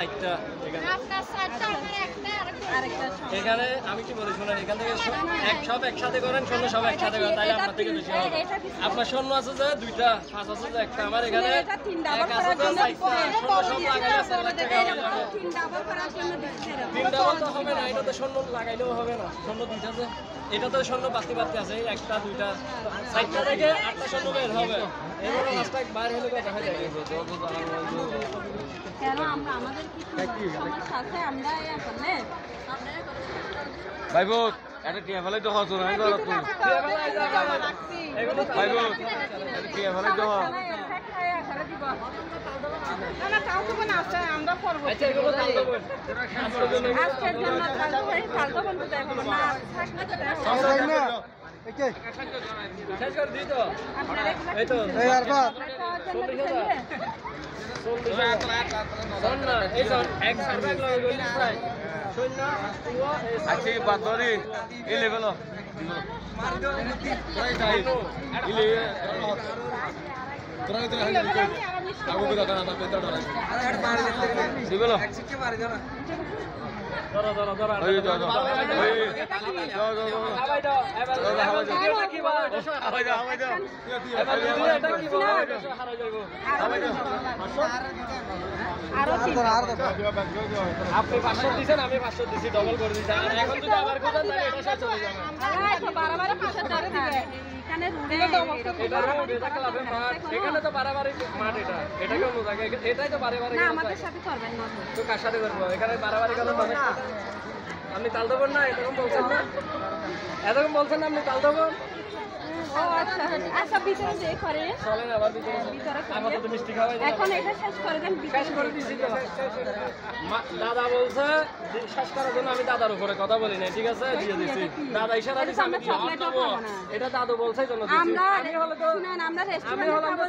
সাইডটা এখানে আমি কি বলি শুনেন, এখান থেকে সব একসাথে করেন, শূন্য সব একসাথে করেন, তাহলে আপনার থেকে বেশি হবে। আপনার শূন্য আছে যে 2টা, 5 আছে যে 1টা, আমার এখানে 1 আছে যে 4টা, শূন্য সব লাগাইলে 4 লাখ টাকা হয়ে যাবে। 3 ডাবল তো হবে না, এটা তো শূন্য লাগাইলেও হবে না, শূন্য 2টা আছে, এটা তো শূন্য বাড়তে বাড়তে আছে, 1টা 2টা 4টা থেকে 8টা শূন্য বের হবে। এবার লাস্ট টাইম বাইরে হলে দেখা যায় কেন আমরা আমাদের কিছু সমস্যা আছে, আমরা এখানে ভাই বোন এটা কে ফেলে দেখো তো নাই করো তুমি ভাই বোন এটা কে ফেলে দেখো না কাউ তো না আছে, আমরা করব। আচ্ছা এগুলো কাল দেব আজকের জন্য কাল তো বন্ধ দেখো না থাকলে তো একে শেষ করে দিই তো এই তো এই আর বাদ আচ্ছা বাদ ধরি এই লেভেল আপনি 500 দিয়েছেন, আমি 500 দিছি, ডবল করে দিছি। আর এখন যদি আবার কোথাও যায় এটা শেষ হয়ে যাবে। বারবার 500 টাকা দিবে এখানে রুড়ে এটা রোড, এটা ক্লাবের মাঠ, এখানে তো বাড়াবাড়ি মাঠ, এটা কেন জায়গা, এটাই তো বাড়াবাড়ি না আমাদের সাথে করবেন না তো কার সাথে করবো, এখানে বাড়াবাড়ি করার মানে আপনি তাল দেবেন না, এরকম বলছেন না, এরকম বলছেন না আপনি তাল দেবেন। ও আচ্ছা আচ্ছা ভিতরে যে করে চলেন আবার ভিতরে আমার তো মিষ্টি খাওয়াই দিলাম। এখন এটা শেষ করে দেন, শেষ করে দিছি তো। দাদা বলছে শেষ করার জন্য, আমি দাদার উপরে কথা বলি না, ঠিক আছে, দিয়ে দিছি। দাদা ইশারা দিছে, আমি দিয়ে দেবো। এটা দাদু বলছে জন্য দিছি। আমরা শুনেন আমরা রেস্টুরেন্টে খাবো।